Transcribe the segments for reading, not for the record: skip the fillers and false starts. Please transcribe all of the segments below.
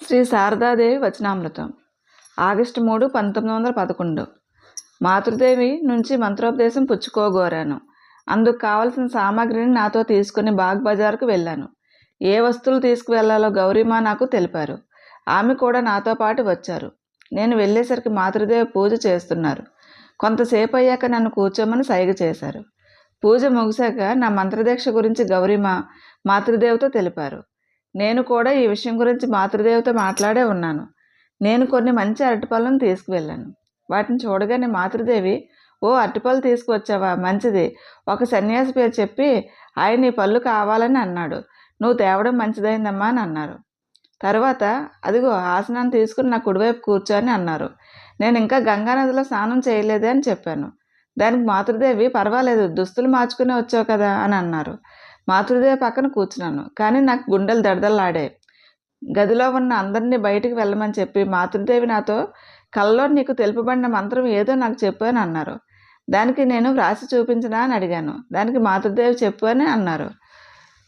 Shri Sharada Devi వచనామృతం August 3, 1911. మాతృదేవి నుంచి మంత్రోపదేశం పుచ్చుకోగోరాను. అందుకు కావలసిన సామాగ్రిని నాతో తీసుకుని బాగ్ బజార్కు వెళ్ళాను. ఏ వస్తువులు తీసుకువెళ్లాలో గౌరీమా నాకు తెలిపారు. ఆమె కూడా నాతో పాటు వచ్చారు. నేను వెళ్ళేసరికి మాతృదేవి పూజ చేస్తున్నారు. కొంతసేపు అయ్యాక నన్ను కూర్చోమని సైగ చేశారు. పూజ ముగిశాక నా మంత్రదీక్ష గురించి గౌరీమా మాతృదేవితో తెలిపారు. నేను కూడా ఈ విషయం గురించి మాతృదేవితో మాట్లాడే ఉన్నాను. నేను కొన్ని మంచి అరటిపళ్ళను తీసుకువెళ్ళాను. వాటిని చూడగానే మాతృదేవి, ఓ అరటిపళ్ళు తీసుకువచ్చావా, మంచిది. ఒక సన్యాసి పేరు చెప్పి ఆయన ఈ పళ్ళు కావాలని అన్నాడు. నువ్వు తేవడం మంచిదైందమ్మా అని అన్నారు. తర్వాత అదిగో ఆసనాన్ని తీసుకుని నా కుడివైపు కూర్చొని అన్నారు. నేను ఇంకా గంగానదిలో స్నానం చేయలేదే అని చెప్పాను. దానికి మాతృదేవి, పర్వాలేదు, దుస్తులు మార్చుకుని వచ్చావు కదా అని అన్నారు. మాతృదేవి పక్కన కూర్చున్నాను, కానీ నాకు గుండెలు దడదల్లాడాయి. గదిలో ఉన్న అందరినీ బయటికి వెళ్ళమని చెప్పి మాతృదేవి నాతో, కల్లో నీకు తెలుపబడిన మంత్రం ఏదో నాకు చెప్పు అని అన్నారు. దానికి నేను వ్రాసి చూపించనా అని అడిగాను. దానికి మాతృదేవి చెప్పు అని అన్నారు.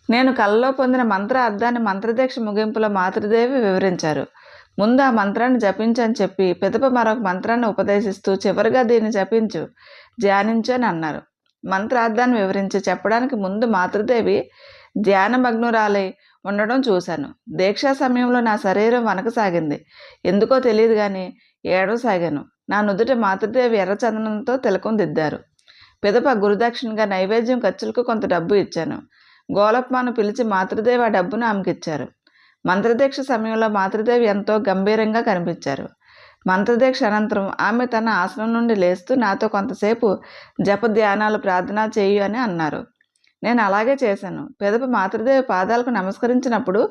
నేను కల్లో పొందిన మంత్ర అర్థాన్ని మంత్రదీక్ష ముగింపులో మాతృదేవి వివరించారు. ముందు ఆ మంత్రాన్ని జపించని చెప్పి పిదప మరొక మంత్రాన్ని ఉపదేశిస్తూ చివరిగా దీన్ని జపించు, ధ్యానించు అని అన్నారు. మంత్రార్థాన్ని వివరించి చెప్పడానికి ముందు మాతృదేవి ధ్యానమగ్నురాలై ఉండడం చూశాను. దీక్షా సమయంలో నా శరీరం వనకసాగింది. ఎందుకో తెలియదు కానీ ఏడవసాగాను. నా నుదుట మాతృదేవి ఎర్రచందనంతో తిలకం దిద్దారు. పిదప గురుదక్షిణగా నైవేద్యం ఖర్చులకు కొంత డబ్బు ఇచ్చాను. గోలప్మాను పిలిచి మాతృదేవి ఆ డబ్బును ఆమెకిచ్చారు. మంత్రదీక్ష సమయంలో మాతృదేవి ఎంతో గంభీరంగా కనిపించారు. మంత్రదీక్ష అనంతరం ఆమె తన ఆసనం నుండి లేస్తూ నాతో కొంతసేపు జప ధ్యానాలు ప్రార్థన చేయు అని అన్నారు. నేను అలాగే చేశాను. పిదప మాతృదేవి పాదాలకు నమస్కరించినప్పుడు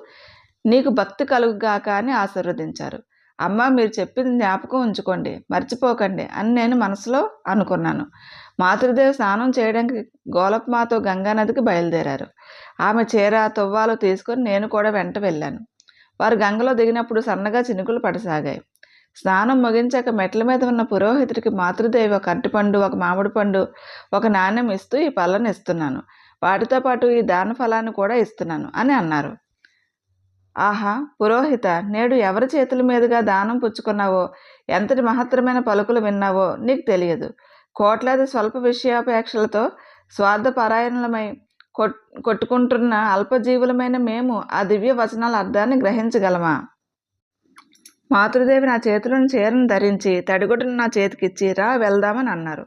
నీకు భక్తి కలుగుగాక అని ఆశీర్వదించారు. అమ్మ, మీరు చెప్పింది జ్ఞాపకం ఉంచుకోండి, మర్చిపోకండి అని నేను మనసులో అనుకున్నాను. మాతృదేవి స్నానం చేయడానికి గోలప్మాతో గంగానదికి బయలుదేరారు. ఆమె చీర తువ్వాలు తీసుకొని నేను కూడా వెంట వెళ్ళాను. వారు గంగలో దిగినప్పుడు సన్నగా చినుకులు పడసాగాయి. స్నానం ముగించాక మెట్ల మీద ఉన్న పురోహితుడికి మాతృదేవి ఒక అరటిపండు, ఒక మామిడి పండు, ఒక నాణ్యం ఇస్తూ ఈ పళ్ళను ఇస్తున్నాను, వాటితో పాటు ఈ దాన ఫలాన్ని కూడా ఇస్తున్నాను అని అన్నారు. ఆహా పురోహిత, నేడు ఎవరి చేతుల మీదుగా దానం పుచ్చుకున్నావో, ఎంతటి మహత్తరమైన పలుకులు విన్నావో నీకు తెలియదు. కోట్లాది స్వల్ప విషయాపేక్షలతో స్వార్థపరాయణులమై కొట్టుకుంటున్న అల్పజీవులమైన మేము ఆ దివ్య వచనాల అర్థాన్ని గ్రహించగలమా? మాతృదేవి నా చేతులను చీరను ధరించి తడిగుడ్డను నా చేతికిచ్చి రా వెళ్దామని అన్నారు.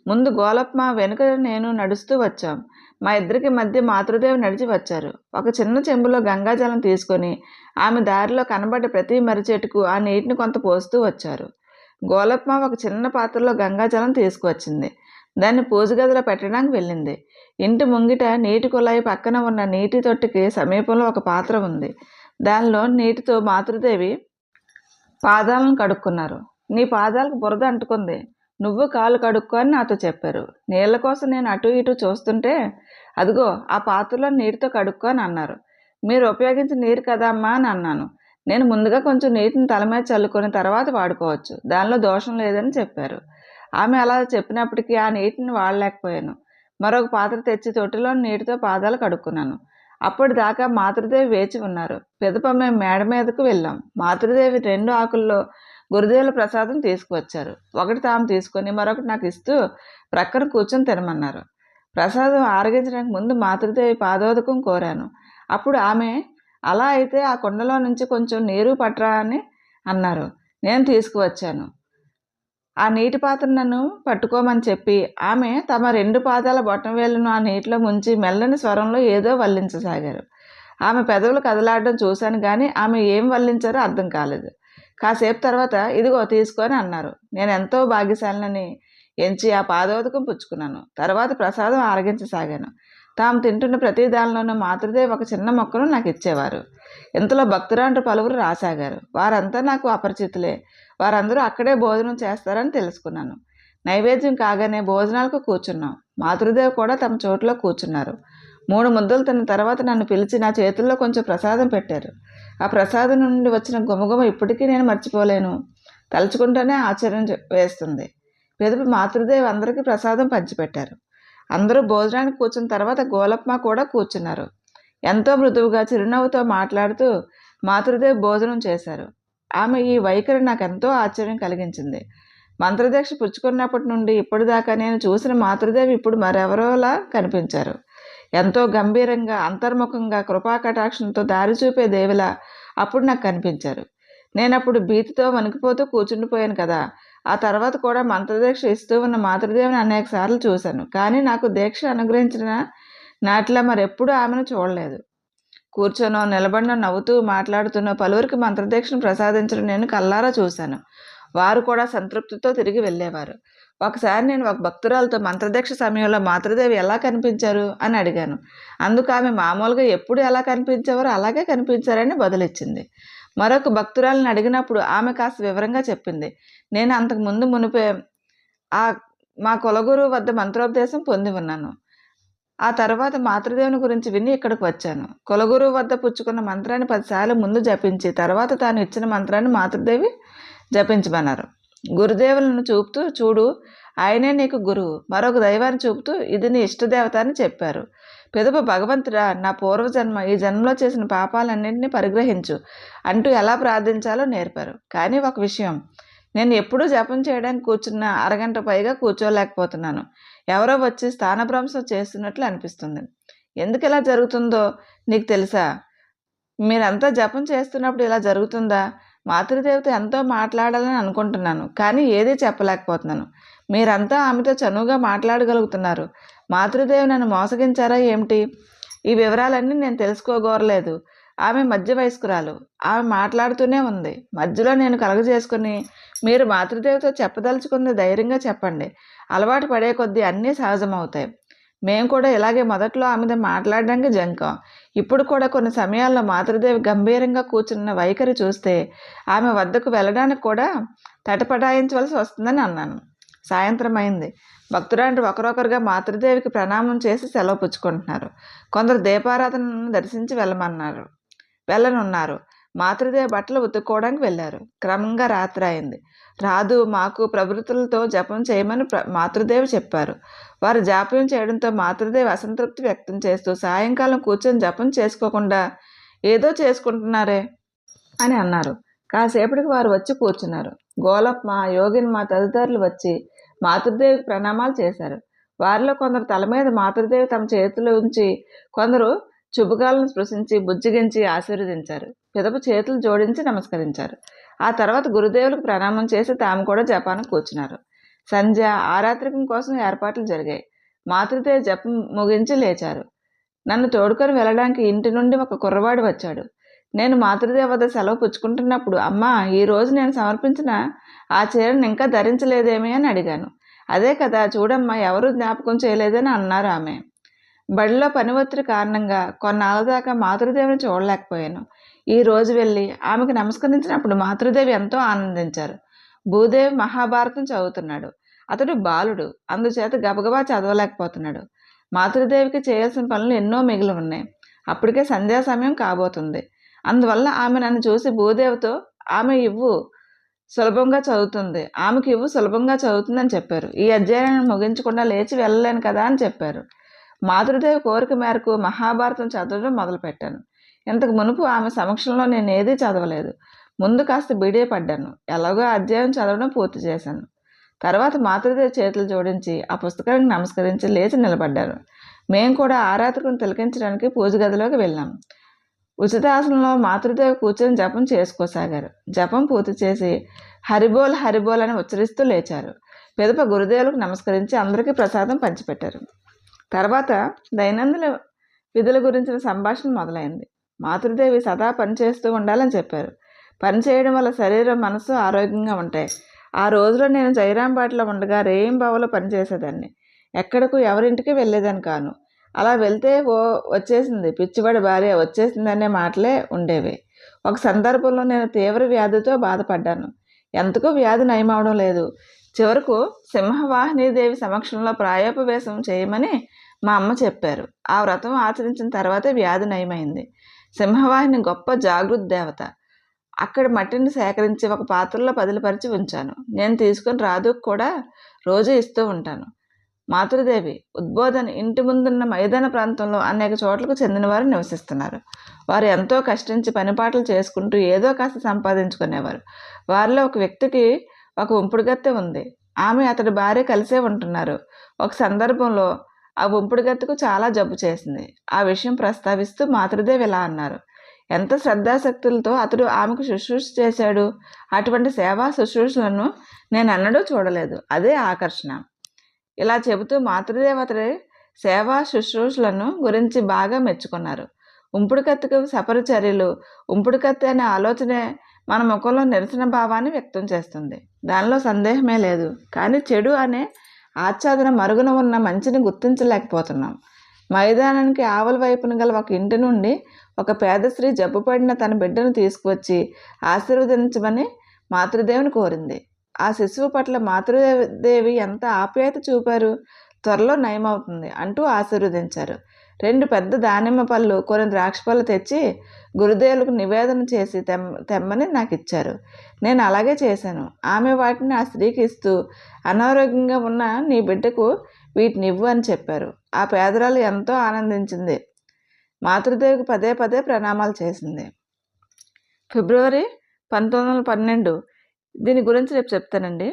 ముందు గోలప్మ, వెనుక నేను నడుస్తూ వచ్చాం. మా ఇద్దరికి మధ్య మాతృదేవి నడిచి వచ్చారు. ఒక చిన్న చెంబులో గంగాజలం తీసుకొని ఆమె దారిలో కనబడ్డ ప్రతి మర్రిచెట్టుకు ఆ నీటిని కొంత పోస్తూ వచ్చారు. గోలప్మ ఒక చిన్న పాత్రలో గంగాజలం తీసుకువచ్చింది. దాన్ని పూజ గదిలో పెట్టడానికి వెళ్ళింది. ఇంటి ముంగిట నీటి కుళాయి పక్కన ఉన్న నీటి తొట్టికి సమీపంలో ఒక పాత్ర ఉంది. దానిలో నీటితో మాతృదేవి పాదాలను కడుక్కున్నారు. నీ పాదాలకు బురద అంటుకుంది, నువ్వు కాలు కడుక్కో అని నాతో చెప్పారు. నీళ్ల కోసం నేను అటు ఇటు చూస్తుంటే, అదిగో ఆ పాత్రలో నీటితో కడుక్కో అని అన్నారు. మీరు ఉపయోగించిన నీరు కదా అమ్మా అని అన్నాను. నేను ముందుగా కొంచెం నీటిని తల మీద చల్లుకొని తర్వాత వాడుకోవచ్చు, దానిలో దోషం లేదని చెప్పారు. ఆమె అలా చెప్పినప్పటికీ ఆ నీటిని వాడలేకపోయాను. మరొక పాత్ర తెచ్చి తొట్టిలో నీటితో పాదాలు కడుక్కున్నాను. అప్పటిదాకా మాతృదేవి వేచి ఉన్నారు. పిదప మేము మేడ మీదకు వెళ్ళాం. మాతృదేవి 2 ఆకుల్లో గురుదేవుల ప్రసాదం తీసుకువచ్చారు. ఒకటి తాము తీసుకొని మరొకటి నాకు ఇస్తూ ప్రక్కన కూర్చొని తినమన్నారు. ప్రసాదం ఆరగించడానికి ముందు మాతృదేవి పాదోదకం కోరాను. అప్పుడు ఆమె, అలా అయితే ఆ కుండలో నుంచి కొంచెం నీరు పట్రా అని అన్నారు. నేను తీసుకువచ్చాను. ఆ నీటి పాత్ర నన్ను పట్టుకోమని చెప్పి ఆమె తమ 2 పాదాల బొటనవేళ్లను ఆ నీటిలో ముంచి మెల్లని స్వరంలో ఏదో వల్లించసాగారు. ఆమె పెదవులు కదలాడడం చూశాను కానీ ఆమె ఏం వల్లించారో అర్థం కాలేదు. కాసేపు తర్వాత ఇదిగో తీసుకొని అన్నారు. నేను ఎంతో భాగ్యశాలిని ఎంచి ఆ పాదోదకం పుచ్చుకున్నాను. తర్వాత ప్రసాదం ఆరగించసాగాను. తాము తింటున్న ప్రతి దానిలోనూ మాతృదేవి ఒక చిన్న మొక్కను నాకు ఇచ్చేవారు. ఇంతలో భక్తురాండ్రు పలువురు రాసాగారు. వారంతా నాకు అపరిచితులే. వారందరూ అక్కడే భోజనం చేస్తారని తెలుసుకున్నాను. నైవేద్యం కాగానే భోజనాలకు కూర్చున్నాం. మాతృదేవి కూడా తమ చోట్లో కూర్చున్నారు. 3 ముద్దలు తిన్న తర్వాత నన్ను పిలిచి నా చేతుల్లో కొంచెం ప్రసాదం పెట్టారు. ఆ ప్రసాదం నుండి వచ్చిన గుమగుమ ఇప్పటికీ నేను మర్చిపోలేను. తలుచుకుంటూనే ఆశ్చర్యం వేస్తుంది. పిదప మాతృదేవి అందరికీ ప్రసాదం పంచిపెట్టారు. అందరూ భోజనానికి కూర్చున్న తర్వాత గోలప్మ కూడా కూర్చున్నారు. ఎంతో మృదువుగా చిరునవ్వుతో మాట్లాడుతూ, మాతృదేవి భోజనం చేశారు. ఆమె ఈ వైఖరి నాకెంతో ఆశ్చర్యం కలిగించింది. మంత్రదీక్ష పుచ్చుకున్నప్పటి నుండి ఇప్పటిదాకా నేను చూసిన మాతృదేవి ఇప్పుడు మరెవరోలా కనిపించారు. ఎంతో గంభీరంగా, అంతర్ముఖంగా, కృపాకటాక్షంతో దారి చూపే దేవిలా అప్పుడు నాకు కనిపించారు. నేనప్పుడు భీతితో వణికిపోతూ కూర్చుండిపోయాను కదా. ఆ తర్వాత కూడా మంత్రదీక్ష ఇస్తూ ఉన్న మాతృదేవిని అనేక సార్లు చూశాను. కానీ నాకు దీక్ష అనుగ్రహించిన నాటిలా మరెప్పుడూ ఆమెను చూడలేదు. కూర్చొనో, నిలబడినో, నవ్వుతూ, మాట్లాడుతున్నో పలువురికి మంత్రదీక్షను ప్రసాదించడం నేను కల్లారా చూశాను. వారు కూడా సంతృప్తితో తిరిగి వెళ్ళేవారు. ఒకసారి నేను ఒక భక్తురాలతో మంత్రదీక్ష సమయంలో మాతృదేవి ఎలా కనిపించారు అని అడిగాను. అందుకు ఆమె మామూలుగా ఎప్పుడు ఎలా కనిపించేవారో అలాగే కనిపించారని బదులిచ్చింది. మరొక భక్తురాలను అడిగినప్పుడు ఆమె కాస్త వివరంగా చెప్పింది. నేను అంతకు మునిపే మా కులగురువు వద్ద మంత్రోపదేశం పొంది ఉన్నాను. ఆ తర్వాత మాతృదేవుని గురించి విని ఇక్కడికి వచ్చాను. కులగురువు వద్ద పుచ్చుకున్న మంత్రాన్ని 10 సార్లు ముందు జపించి తర్వాత తాను ఇచ్చిన మంత్రాన్ని మాతృదేవి జపించమన్నారు. గురుదేవులను చూపుతూ, చూడు ఆయనే నీకు గురువు, మరొక దైవాన్ని చూపుతూ ఇది నీ ఇష్టదేవత అని చెప్పారు. పిదప భగవంతుడా, నా పూర్వజన్మ, ఈ జన్మలో చేసిన పాపాలన్నింటినీ పరిగ్రహించు అంటూ ఎలా ప్రార్థించాలో నేర్పారు. కానీ ఒక విషయం, నేను ఎప్పుడూ జపం చేయడానికి కూర్చున్న అరగంట పైగా కూర్చోలేకపోతున్నాను. ఎవరో వచ్చి స్థానభ్రంశం చేస్తున్నట్లు అనిపిస్తుంది. ఎందుకు ఇలా జరుగుతుందో నీకు తెలుసా? మీరంతా జపం చేస్తున్నప్పుడు ఇలా జరుగుతుందా? మాతృదేవత ఎంతో మాట్లాడాలని అనుకుంటున్నాను, కానీ ఏదీ చెప్పలేకపోతున్నాను. మీరంతా ఆమెతో చనువుగా మాట్లాడగలుగుతున్నారు. మాతృదేవి నన్ను మోసగించారా ఏమిటి? ఈ వివరాలన్నీ నేను తెలుసుకోగోరలేదు. ఆమె మధ్య వయస్కురాలు. ఆమె మాట్లాడుతూనే ఉంది. మధ్యలో నేను కలగజేసుకుని, మీరు మాతృదేవితో చెప్పదలుచుకుంది ధైర్యంగా చెప్పండి. అలవాటు పడే కొద్దీ అన్నీ సహజమవుతాయి. మేము కూడా ఇలాగే మొదట్లో ఆమెతో మాట్లాడడానికి జంకాం. ఇప్పుడు కూడా కొన్ని సమయాల్లో మాతృదేవి గంభీరంగా కూర్చున్న వైఖరి చూస్తే ఆమె వద్దకు వెళ్ళడానికి కూడా తటపటాయించవలసి వస్తుందని అన్నాను. సాయంత్రం అయింది. భక్తురాంటి ఒకరొకరుగా మాతృదేవికి ప్రణామం చేసి సెలవు పుచ్చుకుంటున్నారు. కొందరు దీపారాధనను దర్శించి వెళ్ళనున్నారు. మాతృదేవి బట్టలు ఉతుక్కోవడానికి వెళ్ళారు. క్రమంగా రాత్రి అయింది. రాదు, మాకు ప్రవృత్తులతో జపం చేయమని మాతృదేవి చెప్పారు. వారు జాప్యం చేయడంతో మాతృదేవి అసంతృప్తి వ్యక్తం చేస్తూ, సాయంకాలం కూర్చొని జపం చేసుకోకుండా ఏదో చేసుకుంటున్నారే అని అన్నారు. కాసేపటికి వారు వచ్చి కూర్చున్నారు. గోలప్మ, యోగిన్మ తదితరులు వచ్చి మాతృదేవికి ప్రణామాలు చేశారు. వారిలో కొందరు తల మీద మాతృదేవి తమ చేతులు ఉంచి, కొందరు చుబుకాలను స్పృశించి బుజ్జిగించి ఆశీర్వదించారు. పిదప చేతులు జోడించి నమస్కరించారు. ఆ తర్వాత గురుదేవులకు ప్రణామం చేసి తాము కూడా జపానికి కూర్చున్నారు. సంధ్య, ఆరాత్రికం కోసం ఏర్పాట్లు జరిగాయి. మాతృదేవి జపం ముగించి లేచారు. నన్ను తోడుకొని వెళ్ళడానికి ఇంటి నుండి ఒక కుర్రవాడు వచ్చాడు. నేను మాతృదేవి వద్ద సెలవు పుచ్చుకుంటున్నప్పుడు, అమ్మా, ఈరోజు నేను సమర్పించిన ఆ చీరను ఇంకా ధరించలేదేమి అని అడిగాను. అదే కదా, చూడమ్మా, ఎవరూ జ్ఞాపకం చేయలేదని అన్నారు ఆమె. బడిలో పని ఒత్తిడి కారణంగా కొన్నాళ్ళ దాకా మాతృదేవిని చూడలేకపోయాను. ఈ రోజు వెళ్ళి ఆమెకు నమస్కరించినప్పుడు మాతృదేవి ఎంతో ఆనందించారు. భూదేవి మహాభారతం చదువుతున్నాడు. అతడు బాలుడు, అందుచేత గబగబా చదవలేకపోతున్నాడు. మాతృదేవికి చేయాల్సిన పనులు ఎన్నో మిగిలి ఉన్నాయి. అప్పటికే సంధ్యా సమయం కాబోతుంది. అందువల్ల ఆమె నన్ను చూసి భూదేవితో, ఆమెకు ఇవ్వు సులభంగా చదువుతుందని చెప్పారు. ఈ అధ్యాయాన్ని ముగించకుండా లేచి వెళ్ళలేను కదా అని చెప్పారు. మాతృదేవి కోరిక మేరకు మహాభారతం చదవడం మొదలుపెట్టాను. ఇంతకు మునుపు ఆమె సమక్షంలో నేను ఏదీ చదవలేదు. ముందు కాస్త బిడియపడ్డాను. ఎలాగో అధ్యాయం చదవడం పూర్తి చేశాను. తర్వాత మాతృదేవి చేతులు జోడించి ఆ పుస్తకానికి నమస్కరించి లేచి నిలబడ్డారు. మేము కూడా ఆరాధకులను తిలకించడానికి పూజ గదిలోకి వెళ్ళాం. ఉచితాసనంలో మాతృదేవి కూర్చొని జపం చేసుకోసాగారు. జపం పూర్తి చేసి హరిబోల్ హరిబోల్ అని ఉచ్చరిస్తూ లేచారు. పిదప గురుదేవులకు నమస్కరించి అందరికీ ప్రసాదం పంచిపెట్టారు. తర్వాత దైనందిన విధుల గురించిన సంభాషణ మొదలైంది. మాతృదేవి సదా పనిచేస్తూ ఉండాలని చెప్పారు. పని చేయడం వల్ల శరీరం, మనసు ఆరోగ్యంగా ఉంటాయి. ఆ రోజులో నేను జైరాంపేటలో ఉండగా రేయింబావులో పనిచేసేదాన్ని. ఎక్కడకు ఎవరింటికి వెళ్ళేదాన్ని కాను. అలా వెళ్తే వచ్చేసింది, పిచ్చివాడి భార్య వచ్చేసింది అనే మాటలే ఉండేవి. ఒక సందర్భంలో నేను తీవ్ర వ్యాధితో బాధపడ్డాను. ఎంతకూ వ్యాధి నయమవడం లేదు. చివరకు సింహవాహినీదేవి సమక్షంలో ప్రాయోపవేశం చేయమని మా అమ్మ చెప్పారు. ఆ వ్రతం ఆచరించిన తర్వాతే వ్యాధి నయమైంది. సింహవాహిని గొప్ప జాగృత దేవత. అక్కడ మట్టిని సేకరించి ఒక పాత్రలో పదిలపరిచి ఉంచాను. నేను తీసుకొని రాధుకు కూడా రోజు ఇస్తూ ఉంటాను. మాతృదేవి ఉద్బోధన ఇంటి ముందున్న మైదాన ప్రాంతంలో అనేక చోట్లకు చెందినవారు నివసిస్తున్నారు. వారు ఎంతో కష్టించి పనిపాట్లు చేసుకుంటూ ఏదో కాస్త సంపాదించుకునేవారు. వారిలో ఒక వ్యక్తికి ఒక ఉంపుడుగత్తె ఉంది. ఆమె అతడి భార్య కలిసే ఉంటున్నారు. ఒక సందర్భంలో ఆ ఉంపుడుగత్తెకు చాలా జబ్బు చేసింది. ఆ విషయం ప్రస్తావిస్తూ మాతృదేవి ఇలా అన్నారు: ఎంత శ్రద్ధాశక్తులతో అతడు ఆమెకు శుశ్రూష చేశాడు. అటువంటి సేవా శుశ్రూషలను నేను ఎన్నడూ చూడలేదు. అదే ఆకర్షణ. ఇలా చెబుతూ మాతృదేవి అతడి సేవా శుశ్రూషలను గురించి బాగా మెచ్చుకున్నారు. ఉంపుడుకత్తెకు సపరిచర్యలు. ఉంపుడుకత్తె అనే ఆలోచనే మన ముఖంలో నిరసన భావాన్ని వ్యక్తం చేస్తుంది. దానిలో సందేహమే లేదు. కానీ చెడు అనే ఆచ్ఛాదన మరుగున ఉన్న మంచిని గుర్తించలేకపోతున్నాం. మైదానానికి ఆవల వైపున గల ఒక ఇంటి నుండి ఒక పేద స్త్రీ జబ్బుపడిన తన బిడ్డను తీసుకువచ్చి ఆశీర్వదించమని మాతృదేవిని కోరింది. ఆ శిశువు పట్ల మాతృదేవి ఎంత ఆప్యాయత చూపారు. త్వరలో నయమవుతుంది అంటూ ఆశీర్వదించారు. 2 పెద్ద దానిమ్మ పళ్ళు, కొన్ని ద్రాక్ష పళ్ళు తెచ్చి గురుదేవులకు నివేదన చేసి తెమ్మని నాకు ఇచ్చారు. నేను అలాగే చేశాను. ఆమె వాటిని ఆ స్త్రీకి ఇస్తూ, అనారోగ్యంగా ఉన్న నీ బిడ్డకు వీటిని ఇవ్వు అని చెప్పారు. ఆ పేదరాలు ఎంతో ఆనందించింది. మాతృదేవికి పదే పదే ప్రణామాలు చేసింది. ఫిబ్రవరి 1912. దీని గురించి రేపు చెప్తానండి.